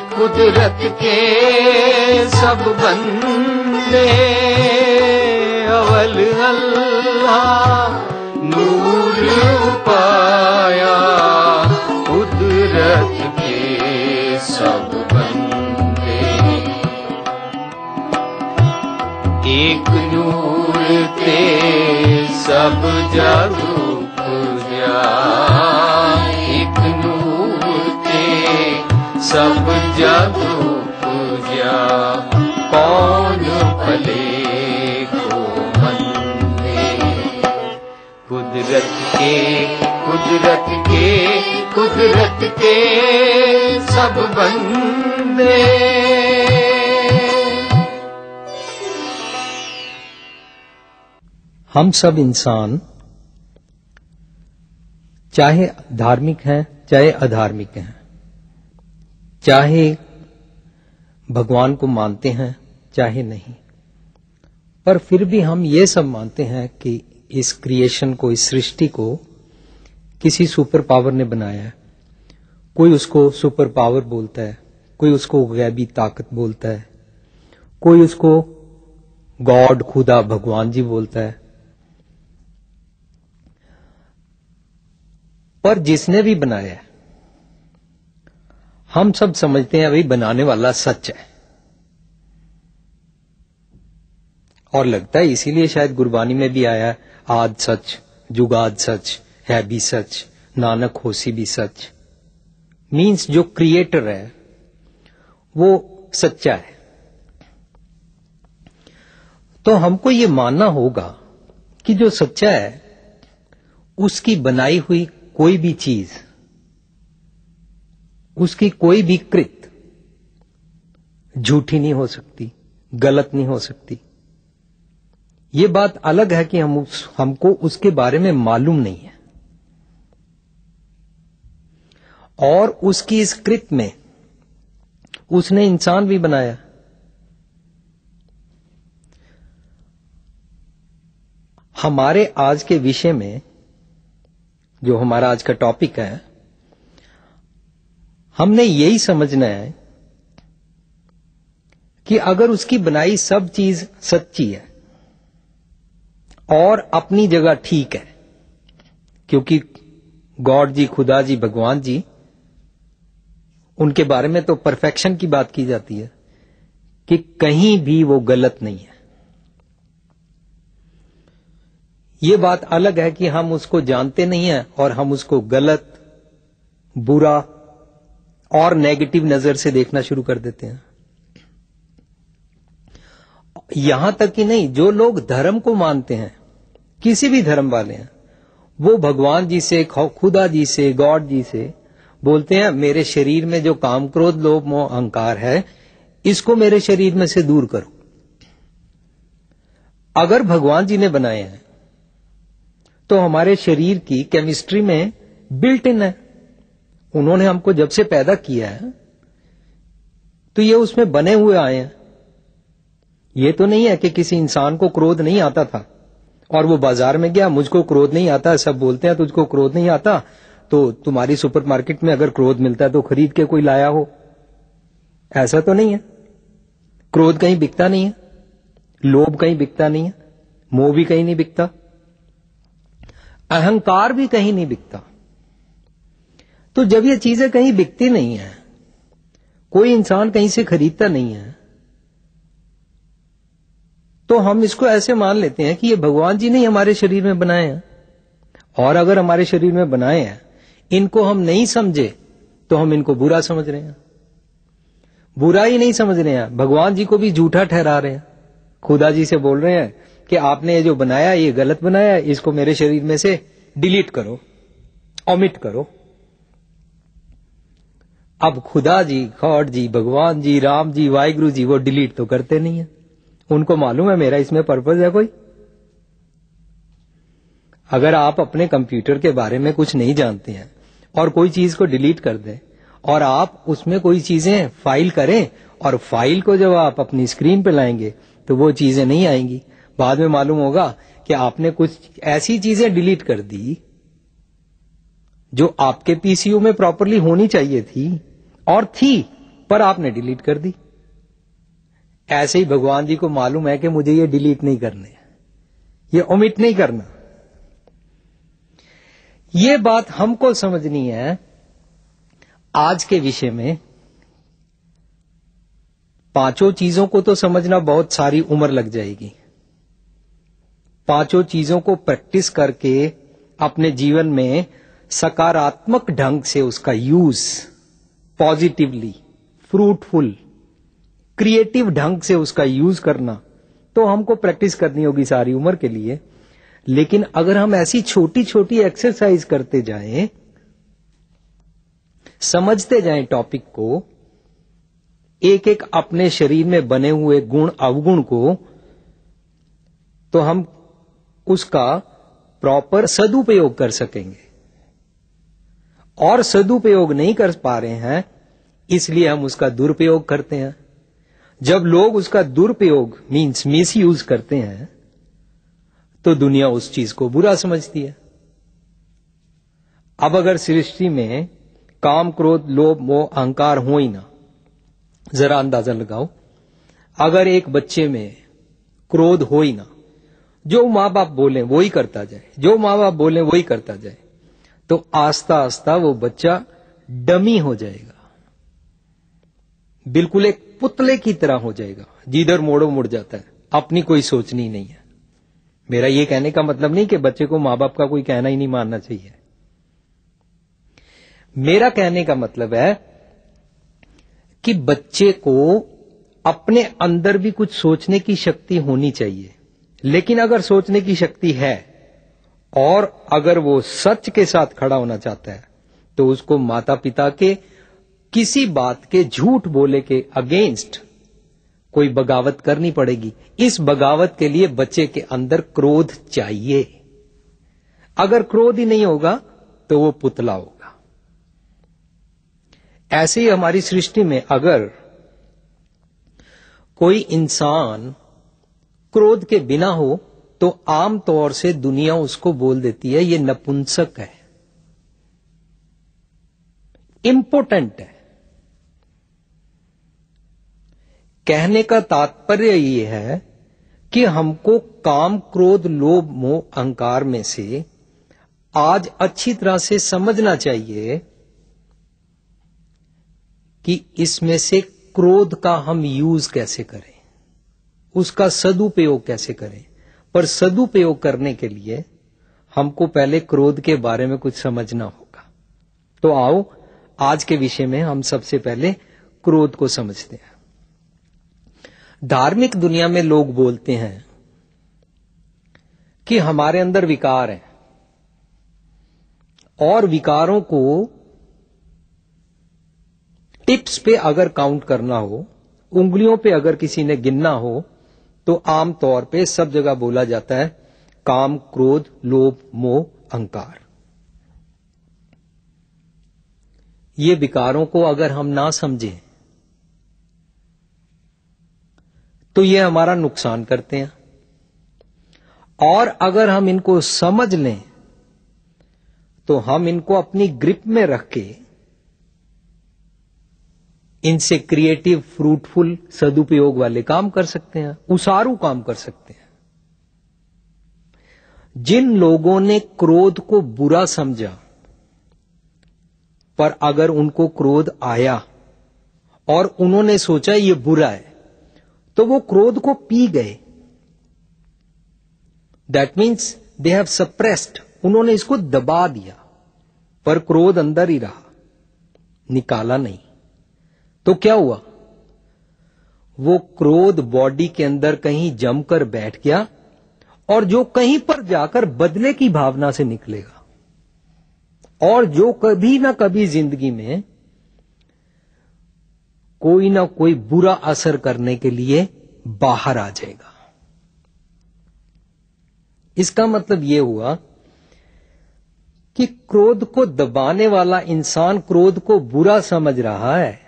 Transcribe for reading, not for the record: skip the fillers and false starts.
कुदरत के सब बंदे अवल अल्लाह नूर पाया। कुदरत के सब बंदे एक नूर ते सब जग पूजा। एक नूर ते सब जग पूजा। कौन भले को मंदे कुदरत के सब बंदे। हम सब इंसान चाहे धार्मिक हैं चाहे अधार्मिक हैं, चाहे भगवान को मानते हैं चाहे नहीं, पर फिर भी हम ये सब मानते हैं कि इस क्रिएशन को, इस सृष्टि को किसी सुपर पावर ने बनाया है। कोई उसको सुपर पावर बोलता है, कोई उसको गैबी ताकत बोलता है, कोई उसको गॉड, खुदा, भगवान जी बोलता है। पर जिसने भी बनाया है, हम सब समझते हैं भाई बनाने वाला सच है। और लगता है इसीलिए शायद गुरबानी में भी आया है, आद सच जुगाद सच है भी सच, नानक होसी भी सच। मीन्स जो क्रिएटर है वो सच्चा है। तो हमको ये मानना होगा कि जो सच्चा है उसकी बनाई हुई कोई भी चीज, उसकी कोई भी कृत झूठी नहीं हो सकती, गलत नहीं हो सकती। ये बात अलग है कि हमको उसके बारे में मालूम नहीं है। और उसकी इस कृत में उसने इंसान भी बनाया। हमारे आज के विषय में जो हमारा आज का टॉपिक है, हमने यही समझना है कि अगर उसकी बनाई सब चीज सच्ची है और अपनी जगह ठीक है, क्योंकि गॉड जी, खुदा जी, भगवान जी, उनके बारे में तो परफेक्शन की बात की जाती है कि कहीं भी वो गलत नहीं है। ये बात अलग है कि हम उसको जानते नहीं हैं और हम उसको गलत, बुरा और नेगेटिव नजर से देखना शुरू कर देते हैं। यहां तक कि नहीं, जो लोग धर्म को मानते हैं, किसी भी धर्म वाले हैं, वो भगवान जी से, खुदा जी से, गॉड जी से बोलते हैं मेरे शरीर में जो काम, क्रोध, लोभ, मोह, अहंकार है, इसको मेरे शरीर में से दूर करो। अगर भगवान जी ने बनाए हैं तो हमारे शरीर की केमिस्ट्री में बिल्ट इन है। उन्होंने हमको जब से पैदा किया है तो ये उसमें बने हुए आए हैं। ये तो नहीं है कि किसी इंसान को क्रोध नहीं आता था और वो बाजार में गया, मुझको क्रोध नहीं आता, सब बोलते हैं तुझको क्रोध नहीं आता, तो तुम्हारी सुपरमार्केट में अगर क्रोध मिलता है तो खरीद के कोई लाया हो। ऐसा तो नहीं है। क्रोध कहीं बिकता नहीं है, लोभ कहीं बिकता नहीं है, मोह भी कहीं नहीं बिकता, अहंकार भी कहीं नहीं बिकता। तो जब ये चीजें कहीं बिकती नहीं है, कोई इंसान कहीं से खरीदता नहीं है, तो हम इसको ऐसे मान लेते हैं कि ये भगवान जी ने हमारे शरीर में बनाए हैं। और अगर हमारे शरीर में बनाए हैं, इनको हम नहीं समझे तो हम इनको बुरा समझ रहे हैं। बुरा ही नहीं समझ रहे हैं, भगवान जी को भी झूठा ठहरा रहे हैं। खुदा जी से बोल रहे हैं कि आपने ये जो बनाया ये गलत बनाया, इसको मेरे शरीर में से डिलीट करो, ओमिट करो। अब खुदा जी, गॉड जी, भगवान जी, राम जी, वाहिगुरु जी वो डिलीट तो करते नहीं है। उनको मालूम है मेरा इसमें पर्पस है कोई। अगर आप अपने कंप्यूटर के बारे में कुछ नहीं जानते हैं और कोई चीज को डिलीट कर दें और आप उसमें कोई चीजें फाइल करें और फाइल को जब आप अपनी स्क्रीन पे लाएंगे तो वो चीजें नहीं आएंगी। बाद में मालूम होगा कि आपने कुछ ऐसी चीजें डिलीट कर दी जो आपके पीसीयू में प्रॉपरली होनी चाहिए थी और थी, पर आपने डिलीट कर दी। ऐसे ही भगवान जी को मालूम है कि मुझे ये डिलीट नहीं करने, ये ओमिट नहीं करना। ये बात हमको समझनी है। आज के विषय में पांचों चीजों को तो समझना बहुत सारी उम्र लग जाएगी। पांचों चीजों को प्रैक्टिस करके अपने जीवन में सकारात्मक ढंग से उसका यूज, पॉजिटिवली, फ्रूटफुल, क्रिएटिव ढंग से उसका यूज करना, तो हमको प्रैक्टिस करनी होगी सारी उम्र के लिए। लेकिन अगर हम ऐसी छोटी छोटी एक्सरसाइज करते जाएं, समझते जाएं टॉपिक को, एक एक अपने शरीर में बने हुए गुण अवगुण को, तो हम उसका प्रॉपर सदुपयोग कर सकेंगे। और सदुपयोग नहीं कर पा रहे हैं, इसलिए हम उसका दुरुपयोग करते हैं। जब लोग उसका दुरुपयोग मीन्स मिस यूज करते हैं, तो दुनिया उस चीज को बुरा समझती है। अब अगर सृष्टि में काम, क्रोध, लोभ, मोह, अहंकार हो ही ना, जरा अंदाजा लगाओ। अगर एक बच्चे में क्रोध हो ही ना, जो मां बाप बोले वो ही करता जाए, जो मां बाप बोले वो ही करता जाए, तो आस्ता आस्ता वो बच्चा डमी हो जाएगा, बिल्कुल एक पुतले की तरह हो जाएगा, जिधर मोड़ो मुड़ जाता है, अपनी कोई सोचनी नहीं है। मेरा ये कहने का मतलब नहीं कि बच्चे को मां बाप का कोई कहना ही नहीं मानना चाहिए। मेरा कहने का मतलब है कि बच्चे को अपने अंदर भी कुछ सोचने की शक्ति होनी चाहिए। लेकिन अगर सोचने की शक्ति है और अगर वो सच के साथ खड़ा होना चाहता है, तो उसको माता पिता के किसी बात के झूठ बोले के अगेंस्ट कोई बगावत करनी पड़ेगी। इस बगावत के लिए बच्चे के अंदर क्रोध चाहिए। अगर क्रोध ही नहीं होगा तो वो पुतला होगा। ऐसे ही हमारी सृष्टि में अगर कोई इंसान क्रोध के बिना हो, तो आम तौर से दुनिया उसको बोल देती है ये नपुंसक है, इंपोर्टेंट है। कहने का तात्पर्य ये है कि हमको काम, क्रोध, लोभ, मोह, अहंकार में से आज अच्छी तरह से समझना चाहिए कि इसमें से क्रोध का हम यूज कैसे करें, उसका सदुपयोग कैसे करें। पर सदुपयोग करने के लिए हमको पहले क्रोध के बारे में कुछ समझना होगा। तो आओ आज के विषय में हम सबसे पहले क्रोध को समझते हैं। धार्मिक दुनिया में लोग बोलते हैं कि हमारे अंदर विकार है और विकारों को टिप्स पे अगर काउंट करना हो, उंगलियों पे अगर किसी ने गिनना हो, तो आम तौर पे सब जगह बोला जाता है काम, क्रोध, लोभ, मोह, अहंकार। ये विकारों को अगर हम ना समझें तो ये हमारा नुकसान करते हैं, और अगर हम इनको समझ लें तो हम इनको अपनी ग्रिप में रख के इनसे क्रिएटिव, फ्रूटफुल, सदुपयोग वाले काम कर सकते हैं, उसारू काम कर सकते हैं। जिन लोगों ने क्रोध को बुरा समझा, पर अगर उनको क्रोध आया और उन्होंने सोचा ये बुरा है, तो वो क्रोध को पी गए। That means they have suppressed, उन्होंने इसको दबा दिया, पर क्रोध अंदर ही रहा, निकाला नहीं। तो क्या हुआ? वो क्रोध बॉडी के अंदर कहीं जमकर बैठ गया, और जो कहीं पर जाकर बदले की भावना से निकलेगा, और जो कभी ना कभी जिंदगी में कोई ना कोई बुरा असर करने के लिए बाहर आ जाएगा। इसका मतलब यह हुआ कि क्रोध को दबाने वाला इंसान क्रोध को बुरा समझ रहा है,